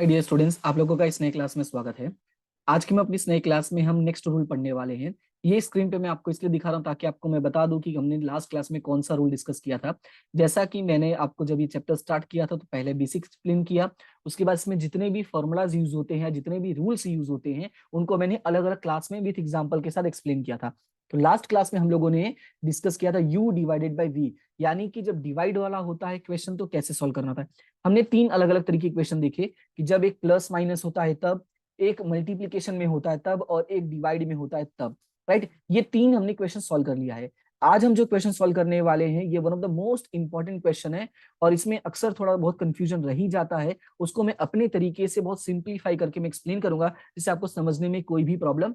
Dear students, आप लोगों का इस नए क्लास में स्वागत है। आज की मैं अपनी इस नए क्लास में हम नेक्स्ट रूल पढ़ने वाले हैं। ये स्क्रीन पे मैं आपको इसलिए दिखा रहा हूँ ताकि आपको मैं बता दूं कि हमने लास्ट क्लास में कौन सा रूल डिस्कस किया था। जैसा कि मैंने आपको जब ये चैप्टर स्टार्ट किया था तो पहले बेसिक एक्सप्लेन किया। उसके बाद इसमें जितने भी फॉर्मूलाज यूज होते हैं, जितने भी रूल्स यूज होते हैं, उनको मैंने अलग अलग क्लास में विथ एग्जाम्पल के साथ एक्सप्लेन किया था। तो लास्ट क्लास में हम लोगों ने डिस्कस किया था u डिवाइडेड बाई v, यानी कि जब डिवाइड वाला होता है क्वेश्चन तो कैसे सॉल्व करना था। हमने तीन अलग अलग तरीके के क्वेश्चन देखे कि जब एक प्लस माइनस होता है तब, एक मल्टीप्लीकेशन में होता है तब, और एक डिवाइड में होता है तब। राइट, ये तीन हमने क्वेश्चन सॉल्व कर लिया है। आज हम जो क्वेश्चन सॉल्व करने वाले हैं ये one of the most important question है, और इसमें अक्सर थोड़ा बहुत कंफ्यूजन रह ही जाता है। उसको मैं अपने तरीके से बहुत सिंप्लीफाई करके मैं एक्सप्लेन करूंगा, जिससे आपको समझने में कोई भी प्रॉब्लम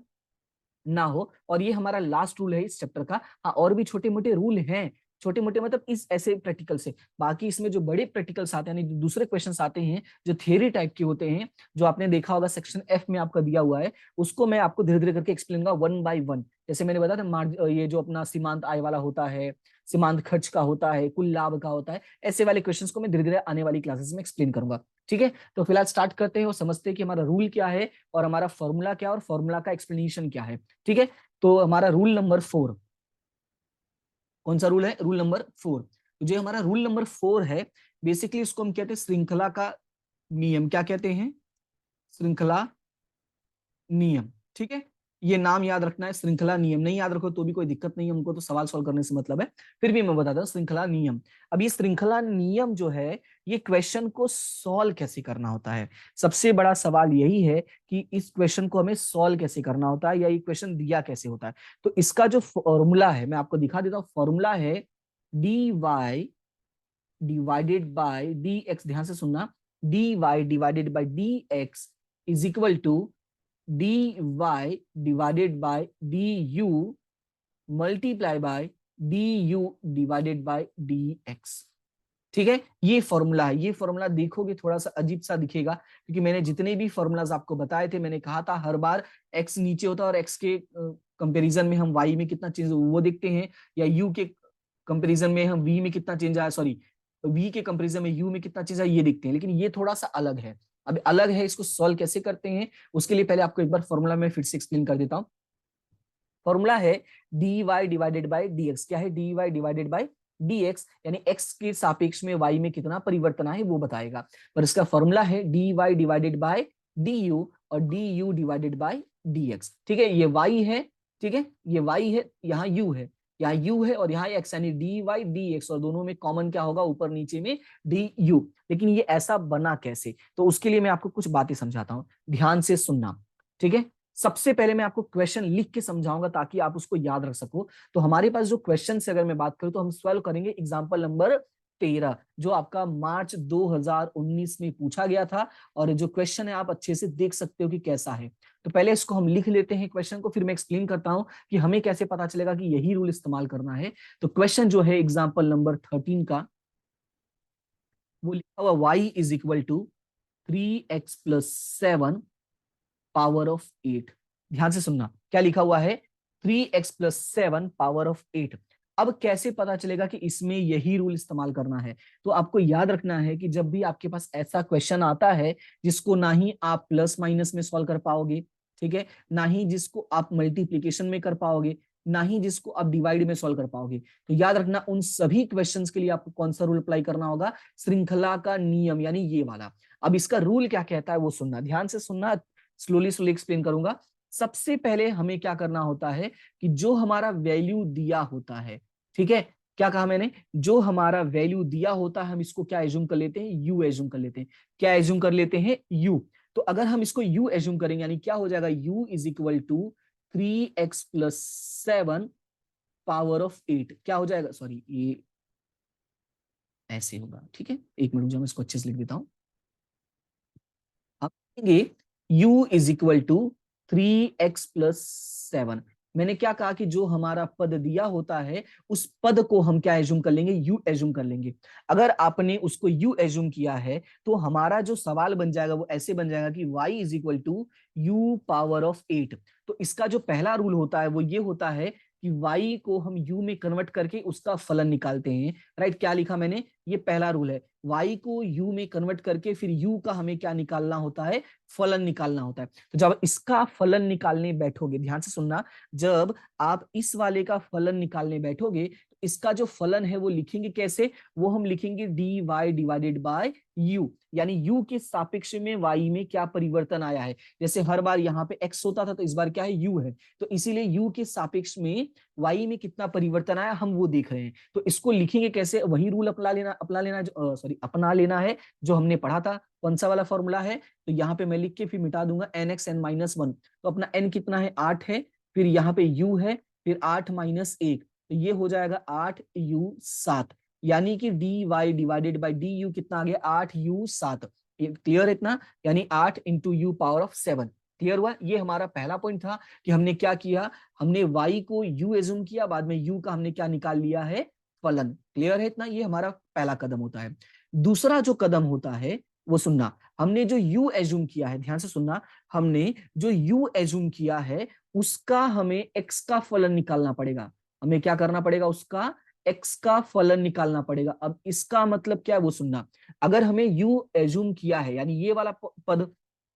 ना हो। और ये हमारा लास्ट रूल है इस चैप्टर का। हाँ, और भी छोटे मोटे रूल हैं, छोटे मोटे मतलब इस ऐसे प्रैक्टिकल से। बाकी इसमें जो बड़े प्रैक्टिकल्स आते हैं, यानी दूसरे क्वेश्चंस आते हैं जो थियरी टाइप के होते हैं, जो आपने देखा होगा सेक्शन एफ में आपका दिया हुआ है, उसको मैं आपको धीरे धीरे करके एक्सप्लेन करूंगा वन बाय वन। जैसे मैंने बताया था, ये जो अपना सीमांत आय वाला होता है, सीमांत खर्च का होता है, कुल लाभ का होता है, ऐसे वाले क्वेश्चंस को मैं धीरे धीरे आने वाली क्लासेस में एक्सप्लेन करूंगा। ठीक है, तो फिलहाल स्टार्ट करते हैं और समझते हैं कि हमारा रूल क्या है और हमारा फॉर्मूला क्या है और फॉर्मूला का एक्सप्लेनेशन क्या है। ठीक है, तो हमारा रूल नंबर 4, कौन सा रूल है? Rule number 4। तो जो हमारा रूल नंबर 4 है, बेसिकली इसको हम कहते हैं श्रृंखला का नियम। क्या कहते हैं? श्रृंखला नियम। ठीक है, ये नाम याद रखना है, श्रृंखला नियम। नहीं याद रखो तो भी कोई दिक्कत नहीं है, हमको तो सवाल सॉल्व करने से मतलब है। फिर भी मैं बताता हूँ श्रृंखला नियम। अब ये श्रृंखला नियम जो है, ये क्वेश्चन को सॉल्व कैसे करना होता है। सबसे बड़ा सवाल यही है कि इस क्वेश्चन को हमें सॉल्व कैसे करना होता है, या ये क्वेश्चन दिया कैसे होता है। तो इसका जो फॉर्मूला है मैं आपको दिखा देता हूँ। फॉर्मूला है D Y divided by D X. ध्यान से सुनना, D Y divided by D X is equal to D Y divided by D U multiply by D U divided by D X. ठीक है, ये फॉर्मूला है। ये formula देखोगे थोड़ा सा अजीब सा दिखेगा, क्योंकि मैंने जितने भी फॉर्मूलाज आपको बताए थे, मैंने कहा था हर बार एक्स नीचे होता है और एक्स के कंपैरिजन में हम वाई में कितना चेंज वो देखते हैं, या यू के कंपैरिजन में हम वी में कितना चेंज आया, सॉरी वी के कंपैरिजन में यू में कितना चेंज आया, ये देखते हैं। लेकिन ये थोड़ा सा अलग है। अब अलग है, इसको सॉल्व कैसे करते हैं उसके लिए पहले आपको एक बार फॉर्मूला में फिर से एक्सप्लेन कर देता हूं। फॉर्मूला है D Y divided by D X. क्या है? D Y divided by D X, यानी एक्स के सापेक्ष में वाई में कितना परिवर्तन है वो बताएगा। पर इसका फॉर्मूला है D Y divided by D U और D U divided by D X. ठीक है, ये वाई है, ठीक है, ये वाई है, यहाँ यू है, यहाँ यू है और यहाँ एक्स, यानी डी वाई डी एक्स, और दोनों में कॉमन क्या होगा? ऊपर नीचे में डी यू। लेकिन ये ऐसा बना कैसे, तो उसके लिए मैं आपको कुछ बातें समझाता हूं, ध्यान से सुनना। ठीक है, सबसे पहले मैं आपको क्वेश्चन लिख के समझाऊंगा ताकि आप उसको याद रख सको। तो हमारे पास जो क्वेश्चन से अगर मैं बात करूं तो हम सॉल्व करेंगे एग्जांपल नंबर 13, जो आपका मार्च 2019 में पूछा गया था। और जो क्वेश्चन है आप अच्छे से देख सकते हो कि कैसा है। तो पहले इसको हम लिख लेते हैं क्वेश्चन को, फिर मैं एक्सप्लेन करता हूं कि हमें कैसे पता चलेगा कि यही रूल इस्तेमाल करना है। तो क्वेश्चन जो है एग्जाम्पल नंबर 13 का, वो लिखा हुआ y is equal to 3x+7 power of 8। ध्यान से सुनना, क्या लिखा हुआ है? 3x+7 power of 8। अब कैसे पता चलेगा कि इसमें यही रूल इस्तेमाल करना है? तो आपको याद रखना है कि जब भी आपके पास ऐसा क्वेश्चन आता है जिसको ना ही आप प्लस माइनस में सॉल्व कर पाओगे, ठीक है, ना ही जिसको आप मल्टीप्लीकेशन में कर पाओगे, ना ही जिसको आप डिवाइड में सॉल्व कर पाओगे, तो याद रखना उन सभी क्वेश्चंस के लिए आपको कौन सा रूल अप्लाई करना होगा? श्रृंखला का नियम, यानी ये वाला। अब इसका रूल क्या कहता है वो सुनना, ध्यान से सुनना, स्लोली स्लोली एक्सप्लेन करूंगा। सबसे पहले हमें क्या करना होता है कि जो हमारा वैल्यू दिया होता है, ठीक है, क्या कहा मैंने? जो हमारा वैल्यू दिया होता है हम इसको क्या एज्यूम कर लेते हैं? यू एज्यूम कर लेते हैं। क्या एज्यूम कर लेते हैं? यू। तो अगर हम इसको यू एज्यूम करेंगे, यानी क्या हो जाएगा? U is equal to 3x+7 power of 8। क्या हो जाएगा? सॉरी, ये ऐसे होगा, ठीक है, एक मिनट जो मैं इसको अच्छे से लिख देता हूं। आप देखेंगे u is equal to 3x+7। मैंने क्या कहा कि जो हमारा पद दिया होता है उस पद को हम क्या एज्यूम कर लेंगे? u एज्यूम कर लेंगे। अगर आपने उसको u एज्यूम किया है तो हमारा जो सवाल बन जाएगा वो ऐसे बन जाएगा कि y is equal to U power of 8। तो इसका जो पहला रूल होता है वो ये होता है कि y को हम u में कन्वर्ट करके उसका फलन निकालते हैं, राइट। क्या लिखा मैंने, ये पहला रूल है, y को u में कन्वर्ट करके फिर u का हमें क्या निकालना होता है, फलन निकालना होता है। तो जब इसका फलन निकालने बैठोगे, ध्यान से सुनना, जब आप इस वाले का फलन निकालने बैठोगे तो इसका जो फलन है वो लिखेंगे कैसे, वो हम लिखेंगे dy डिवाइडेड बाय u, यानी u के सापेक्ष में y में क्या परिवर्तन आया है। जैसे हर बार यहाँ पे x होता था तो इस बार क्या है, u है, तो इसीलिए u के सापेक्ष में y में कितना परिवर्तन आया हम वो देख रहे हैं। तो इसको लिखेंगे कैसे, वही रूल अपना लेना है जो हमने पढ़ा था। कौन सा वाला फॉर्मूला है, तो यहाँ पे मैं लिख के फिर मिटा दूंगा nx n-1। तो अपना n कितना है, 8 है, फिर यहाँ पे u है, फिर 8 - 1, तो ये हो जाएगा 8u 7, यानी कि dy डिवाइडेड बाई du कितना आ गया, 8u 7। क्लियर है इतना, यानी 8 into u power of 7। Clear हुआ, ये हमारा पहला पॉइंट था कि हमने क्या किया, हमने y को u एज्यूम किया, बाद में u का हमने क्या निकाल लिया है, फलन। क्लियर है इतना, ये हमारा पहला कदम होता है। दूसरा जो कदम होता है वो सुनना, हमने जो u एज्यूम किया है, ध्यान से सुनना, हमने जो u एज्यूम किया है उसका हमें x का फलन निकालना पड़ेगा। हमें क्या करना पड़ेगा, उसका x का फलन निकालना पड़ेगा। अब इसका मतलब क्या है वो सुनना, अगर हमें u एज्यूम किया है, यानी ये वाला पद,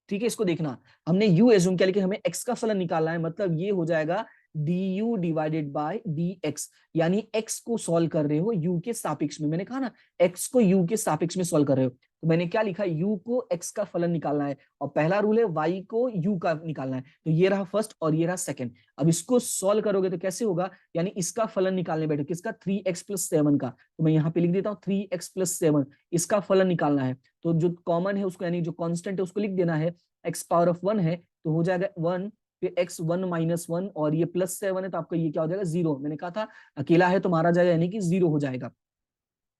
ठीक है, इसको देखना, हमने u एज्यूम किया लेकिन हमें x का फलन निकालना है, मतलब ये हो जाएगा du डिवाइडेड बाय dx, यानी x को सॉल्व कर रहे हो u के सापेक्ष में। मैंने कहा ना, x को u के सापेक्ष में सॉल्व कर रहे हो, तो मैंने क्या लिखा, u को x का फलन निकालना है, और पहला रूल है y को u का निकालना है। तो ये रहा फर्स्ट और ये रहा सेकंड। अब इसको सॉल्व करोगे तो कैसे होगा, यानी इसका फलन निकालने बैठो, किसका, 3x + 7 का, तो मैं यहाँ पे लिख देता हूँ 3x + 7, इसका फलन निकालना है। तो जो कॉमन है उसको, यानी जो कांस्टेंट है उसको लिख देना है, x पावर ऑफ 1 है तो हो जाएगा 1, फिर x 1 - 1, और ये +7 है तो आपका ये क्या हो जाएगा, 0। मैंने कहा था अकेला है तो मारा जाएगा, यानी कि 0 हो जाएगा।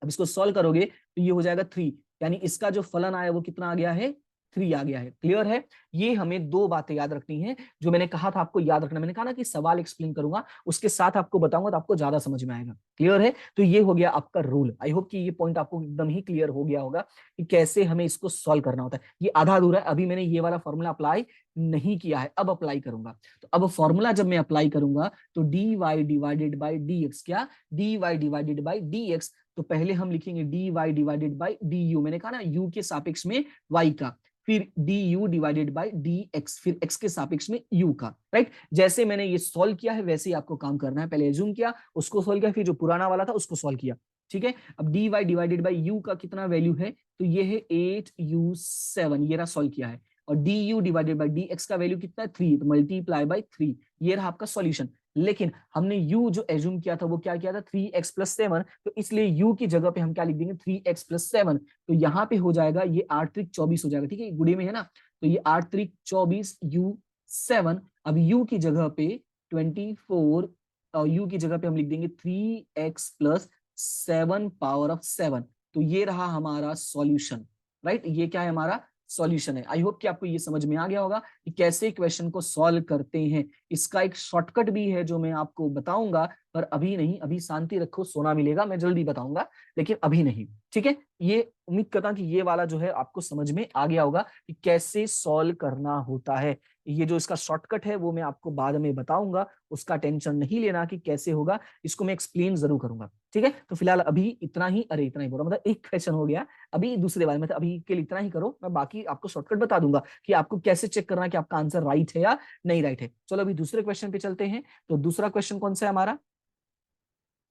अब इसको सॉल्व करोगे तो ये हो जाएगा 3, यानी इसका जो फलन आया वो कितना आ गया है, 3 आ गया है। क्लियर है, ये हमें दो बातें याद रखनी है जो मैंने कहा था आपको याद रखना। मैंने कहा ना कि सवाल एक्सप्लेन करूंगा उसके साथ आपको बताऊंगा तो आपको ज्यादा समझ में आएगा। क्लियर है, तो ये हो गया आपका रूल। आई होप कि ये पॉइंट आपको एकदम ही क्लियर हो गया होगा कि कैसे हमें इसको सॉल्व करना होता है। ये आधा अधूरा है, अभी मैंने ये वाला फॉर्मूला अप्लाई नहीं किया है, अब अप्लाई करूंगा। तो अब फॉर्मूला जब मैं अप्लाई करूंगा तो dy डिवाइडेड बाई dx, क्या, dy डिवाइडेड बाई dx, तो पहले हम लिखेंगे dy डिवाइडेड बाई du, मैंने कहा ना u के सापेक्ष में y का, फिर du डिवाइडेड बाई dx, फिर x के सापेक्ष में u का, राइट। जैसे मैंने ये सॉल्व किया है वैसे ही आपको काम करना है, पहले एज्यूम किया, उसको सॉल्व किया, फिर जो पुराना वाला था उसको सॉल्व किया। ठीक है, अब dy डिवाइडेड बाई u का कितना वैल्यू है, तो ये है 8u7, ये रहा सॉल्व किया है, और du डिवाइडेड बाई dx का वैल्यू कितना है, 3, तो मल्टीप्लाई बाई 3, ये रहा आपका सॉल्यूशन। लेकिन हमने u जो एज्यूम किया था वो क्या किया था, 3x + 7, तो इसलिए u की जगह पे हम क्या लिख देंगे, 3x + 7, तो यहाँ पे हो जाएगा ये 8 त्रिक 24 हो जाएगा। ठीक है, गुड़े में है ना, तो ये 8 त्रिक 24 u7। अब u की जगह पे 24, और u की जगह पे हम लिख देंगे 3x + 7 पावर ऑफ 7, तो ये रहा हमारा सॉल्यूशन, राइट। ये क्या है, हमारा सॉल्यूशन है। आई होप कि आपको ये समझ में आ गया होगा कि कैसे क्वेश्चन को सॉल्व करते हैं। इसका एक शॉर्टकट भी है जो मैं आपको बताऊंगा, पर अभी नहीं, अभी शांति रखो, सोना मिलेगा, मैं जल्दी बताऊंगा, लेकिन अभी नहीं। ठीक है, ये उम्मीद करता हूं कि ये वाला जो है आपको समझ में आ गया होगा कि कैसे सॉल्व करना होता है। ये जो इसका शॉर्टकट है वो मैं आपको बाद में बताऊंगा, उसका टेंशन नहीं लेना कि कैसे होगा, इसको मैं एक्सप्लेन जरूर करूंगा। ठीक है, तो फिलहाल अभी इतना ही, अरे इतना ही बोला, मतलब एक क्वेश्चन हो गया, अभी दूसरे बारे में, तो अभी के लिए इतना ही करो, मैं बाकी आपको शॉर्टकट बता दूंगा कि आपको कैसे चेक करना है कि आपका आंसर राइट है या नहीं राइट है। चलो अभी दूसरे क्वेश्चन पे चलते हैं। तो दूसरा क्वेश्चन कौन सा है हमारा,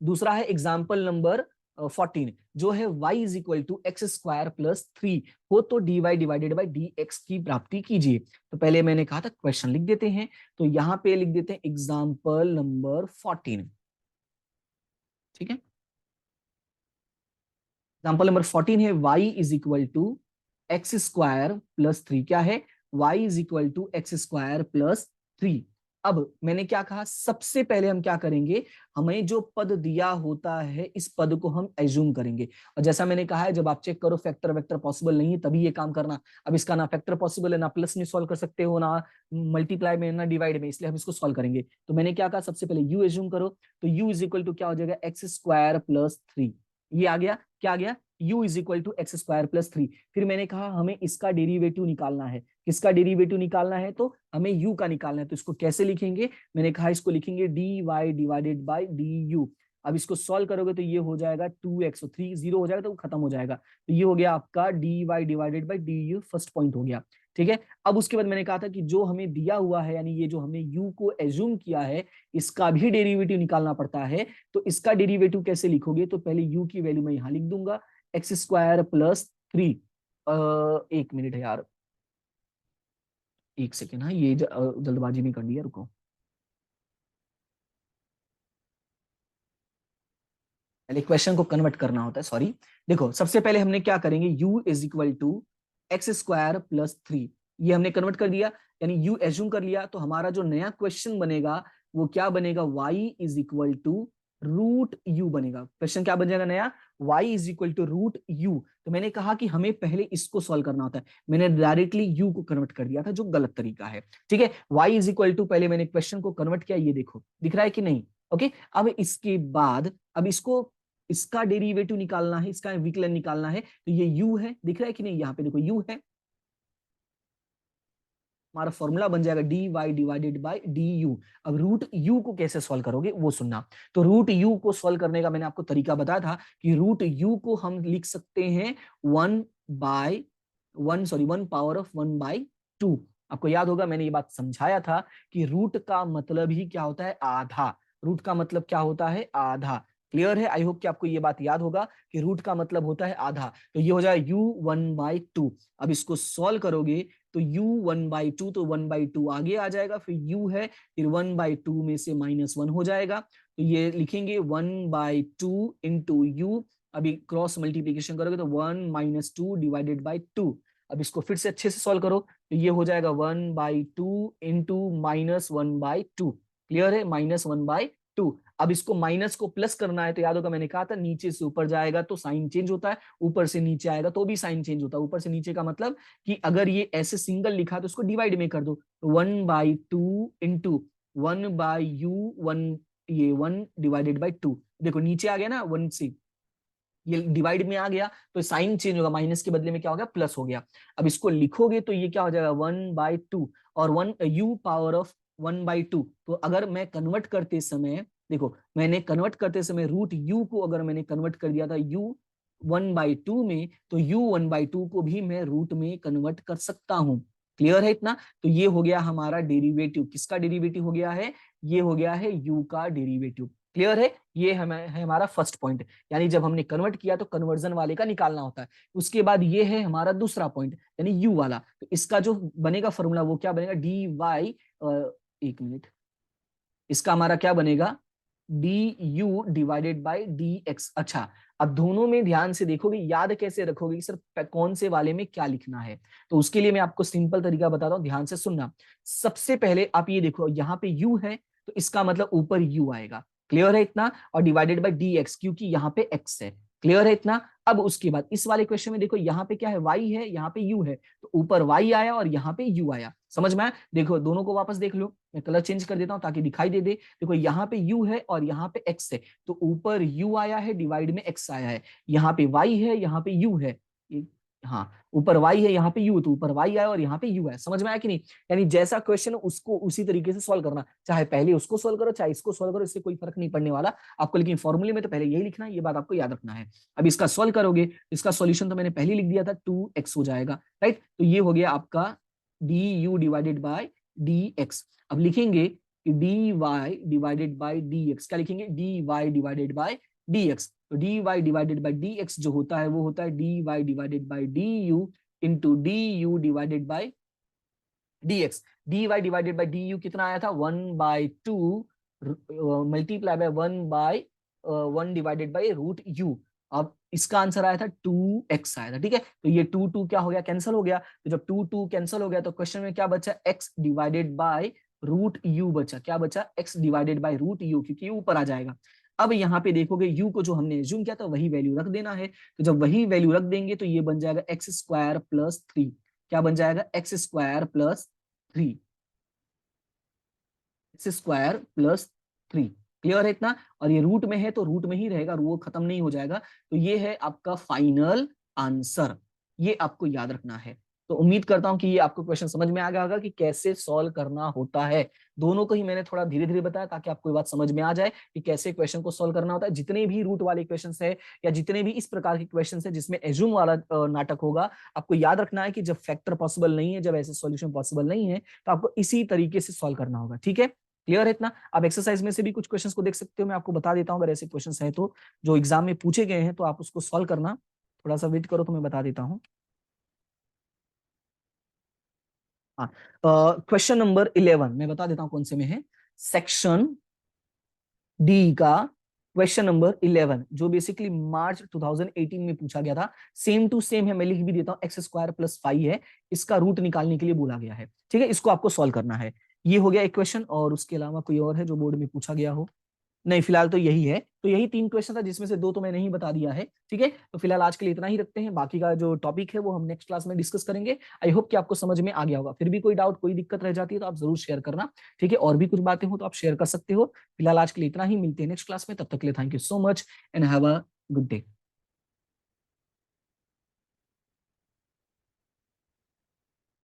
दूसरा है एग्जाम्पल नंबर 14, जो है y = x² + 3 हो तो dy डिवाइडेड बाई dx की प्राप्ति कीजिए। तो पहले मैंने कहा था क्वेश्चन लिख देते हैं, तो यहां पे लिख देते हैं एग्जाम्पल नंबर 14। ठीक है, एग्जाम्पल नंबर 14 है y = x² + 3, क्या है, y = x² + 3। अब मैंने क्या कहा, सबसे पहले हम क्या करेंगे, हमें जो पद दिया होता है इस पद को हम एज्यूम करेंगे, और जैसा मैंने कहा है जब आप चेक करो फैक्टर वेक्टर पॉसिबल नहीं है तभी ये काम करना। अब इसका ना फैक्टर पॉसिबल है, ना प्लस में सॉल्व कर सकते हो, ना मल्टीप्लाई में, ना डिवाइड में, इसलिए हम इसको सॉल्व करेंगे। तो मैंने क्या कहा, सबसे पहले u एज्यूम करो, तो u = क्या हो जाएगा, x² + 3। ये आ गया, क्या आ गया, u is equal to X square plus 3। फिर मैंने कहा हमें इसका डेरिवेटिव निकालना है, किसका डेरिवेटिव निकालना है, तो हमें u का निकालना है। तो इसको कैसे लिखेंगे, मैंने कहा इसको लिखेंगे dy डिवाइडेड बाई du। अब इसको सॉल्व करोगे तो ये हो जाएगा 2x, 3 0 हो जाएगा तो खत्म हो जाएगा। तो ये हो गया आपका dy divided by du, first point हो गया। ठीक है, अब उसके बाद मैंने कहा था कि जो हमें दिया हुआ है, यानी ये जो हमने u को एज्यूम किया है, इसका भी डेरिवेटिव निकालना पड़ता है। तो इसका डेरिवेटिव कैसे लिखोगे, तो पहले u की वैल्यू मैं यहां लिख दूंगा, एक्स स्क्वायर प्लस 3। एक मिनट है यार, एक सेकेंड, हाँ ये जल्दबाजी नहीं करनी है, रुको। पहले क्वेश्चन को कन्वर्ट करना होता है, सॉरी। देखो सबसे पहले हमने क्या करेंगे, u is equal to X square plus 3, ये हमने कन्वर्ट कर दिया, यानी u एज्यूम कर लिया। तो हमारा जो नया क्वेश्चन बनेगा वो क्या बनेगा, y is equal to root U बनेगा। क्वेश्चन क्या बन जाएगा नया, y is equal to root U. तो मैंने कहा कि हमें पहले इसको सॉल्व करना होता है, मैंने डायरेक्टली u को कन्वर्ट कर दिया था, जो गलत तरीका है। ठीक है, y इज इक्वल टू, पहले मैंने क्वेश्चन को कन्वर्ट किया, ये देखो दिख रहा है कि नहीं। ओके, अब इसके बाद अब इसको, इसका डेरिवेटिव निकालना है, इसका विकलन निकालना है। तो ये u है, दिख रहा है कि नहीं, यहाँ पे देखो u है, हमारा फॉर्मूला बन जाएगा dy डिवाइडेड बाय du। अब रूट u को कैसे सॉल्व करोगे वो सुनना। तो रूट u को सॉल्व करने का मैंने आपको तरीका बताया था कि रूट u को हम लिख सकते हैं 1 पावर ऑफ 1/2। आपको याद होगा मैंने ये बात समझाया था कि रूट का मतलब ही क्या होता है, आधा। रूट का मतलब क्या होता है, आधा। क्लियर है, आई होप कि आपको ये बात याद होगा कि रूट का मतलब होता है आधा। तो ये हो जाएगा u 1/2। अब इसको सॉल्व करोगे तो u 1/2, तो 1/2 आगे आ जाएगा, फिर u है, फिर 1/2 में से -1 हो जाएगा। तो ये लिखेंगे 1/2 इंटू यू। अभी क्रॉस मल्टीप्लीकेशन करोगे तो 1 - 2 डिवाइडेड बाई 2। अब इसको फिर से अच्छे से सॉल्व करो तो ये हो जाएगा 1/2 इंटू -1/2। क्लियर है, -1/2। अब इसको माइनस को प्लस करना है, तो याद होगा मैंने कहा था नीचे से ऊपर जाएगा तो साइन चेंज होता है, ऊपर से नीचे आएगा तो भी साइन चेंज होता है। ऊपर से नीचे का मतलब कि अगर ये ऐसे सिंगल लिखा तो उसको डिवाइड में कर दो, तो 1/2 इंटू 1/u 1, ये 1 डिवाइडेड बाई 2। देखो नीचे आ गया ना 1 से, ये डिवाइड में आ गया तो साइन चेंज होगा, माइनस के बदले में क्या हो गया, प्लस हो गया। अब इसको लिखोगे तो ये क्या हो जाएगा 1/2 और 1 u पावर ऑफ 1/2। तो अगर मैं कन्वर्ट करते समय, देखो मैंने कन्वर्ट करते समय रूट u को अगर मैंने कन्वर्ट कर दिया था u 1/2 में, तो u 1/2 को भी मैं रूट में कन्वर्ट कर सकता हूं। क्लियर है इतना। तो ये हो गया हमारा डेरिवेटिव, किसका डेरिवेटिव हो गया है, ये हो गया है u का डेरिवेटिव। क्लियर है, ये है हमारा फर्स्ट पॉइंट, यानी जब हमने कन्वर्ट किया तो कन्वर्जन वाले का निकालना होता है। उसके बाद ये है हमारा दूसरा पॉइंट, यानी यू वाला। तो इसका जो बनेगा फॉर्मूला वो क्या बनेगा, डी वाई, एक मिनट, इसका हमारा क्या बनेगा, D U divided by D x. अच्छा, अब दोनों में ध्यान से देखोगे, याद कैसे रखोगे कि सर कौन से वाले में क्या लिखना है। तो उसके लिए मैं आपको सिंपल तरीका बताता हूं, ध्यान से सुनना। सबसे पहले आप ये देखो, यहाँ पे यू है तो इसका मतलब ऊपर यू आएगा। क्लियर है इतना, और डिवाइडेड बाई डी एक्स, क्योंकि यहाँ पे एक्स है। क्लियर है इतना। अब उसके बाद इस वाले क्वेश्चन में देखो, यहाँ पे क्या है, y है, यहाँ पे u है, तो ऊपर y आया और यहाँ पे u आया। समझ में आया, देखो दोनों को वापस देख लो, मैं कलर चेंज कर देता हूं ताकि दिखाई दे दे। देखो यहाँ पे u है और यहाँ पे x है, तो ऊपर u आया है, डिवाइड में x आया है। यहाँ पे y है, यहाँ पे u है, हाँ ऊपर y है, यहाँ पे u, तो ऊपर y आया और यहाँ पे u है। समझ में आया कि नहीं, यानी जैसा क्वेश्चन उसको उसी तरीके से सॉल्व करना, चाहे पहले उसको सॉल्व करो चाहे इसको सॉल्व करो, इससे कोई फर्क नहीं पड़ने वाला आपको, लेकिन फॉर्मूले में तो पहले यही लिखना है, ये बात आपको याद रखना है। अब इसका सॉल्व करोगे, इसका सॉल्यूशन तो मैंने पहले लिख दिया था, 2x हो जाएगा, राइट। तो ये हो गया आपका D U divided by D X. अब लिखेंगे कि D Y divided by D X, क्या लिखेंगे, D Y divided by D X. तो D Y divided by D X जो होता है वो होता है D Y divided by D U into D U divided by D X. D Y divided by D U कितना आया था, 1/2 multiply by 1/1 divided by root you. अब इसका आंसर आया था 2x आया था, ठीक है। तो ये 2 क्या हो गया, कैंसिल हो गया। तो जब 2 कैंसिल हो गया तो क्वेश्चन में क्या बचा, x divided by root U बचा। क्या बचा, x divided by root U, क्योंकि ये ऊपर आ जाएगा। अब यहाँ पे देखोगे u को जो हमने एज्यूम किया था वही वैल्यू रख देना है। तो जब वही वैल्यू रख देंगे तो ये बन जाएगा एक्स स्क्वायर प्लस 3। क्या बन जाएगा, x square plus 3, x square plus 3। Clear है इतना? और ये रूट में है तो रूट में ही रहेगा, वो खत्म नहीं हो जाएगा। तो ये है आपका फाइनल आंसर, ये आपको याद रखना है। तो उम्मीद करता हूं कि ये आपको क्वेश्चन समझ में आ गया होगा कि कैसे सॉल्व करना होता है। दोनों को ही मैंने थोड़ा धीरे धीरे बताया ताकि आपको ये बात समझ में आ जाए कि कैसे क्वेश्चन को सॉल्व करना होता है। जितने भी रूट वाले क्वेश्चन है या जितने भी इस प्रकार के क्वेश्चन है जिसमें एज्यूम वाला नाटक होगा, आपको याद रखना है कि जब फैक्टर पॉसिबल नहीं है, जब ऐसे सॉल्यूशन पॉसिबल नहीं है, तो आपको इसी तरीके से सॉल्व करना होगा। ठीक है, क्लियर है इतना? आप एक्सरसाइज में से भी कुछ क्वेश्चंस को देख सकते हो, मैं आपको बता देता हूं अगर ऐसे क्वेश्चंस हैं तो, जो एग्जाम में पूछे गए हैं, तो आप उसको सॉल्व करना। थोड़ा सा वेट करो तो मैं बता देता हूं। हाँ, क्वेश्चन नंबर 11 मैं बता देता हूं कौन से में है। सेक्शन डी का क्वेश्चन नंबर 11 जो बेसिकली मार्च 2018 में पूछा गया था, सेम टू सेम है, मैं लिख भी देता हूं, एक्स स्क्वायर प्लस 5 है, इसका रूट निकालने के लिए बोला गया है। ठीक है, इसको आपको सॉल्व करना है। ये हो गया एक क्वेश्चन, और उसके अलावा कोई और है जो बोर्ड में पूछा गया हो? नहीं, फिलहाल तो यही है। तो यही 3 क्वेश्चन था जिसमें से 2 तो मैंने ही बता दिया है। ठीक है, तो फिलहाल आज के लिए इतना ही रखते हैं, बाकी का जो टॉपिक है वो हम नेक्स्ट क्लास में डिस्कस करेंगे। आई होप कि आपको समझ में आ गया होगा। फिर भी कोई डाउट, कोई दिक्कत रह जाती है तो आप जरूर शेयर करना। ठीक है, और भी कुछ बातें हो तो आप शेयर कर सकते हो। फिलहाल आज के लिए इतना ही, मिलते हैं नेक्स्ट क्लास में, तब तक के लिए thank you so much and have a good day.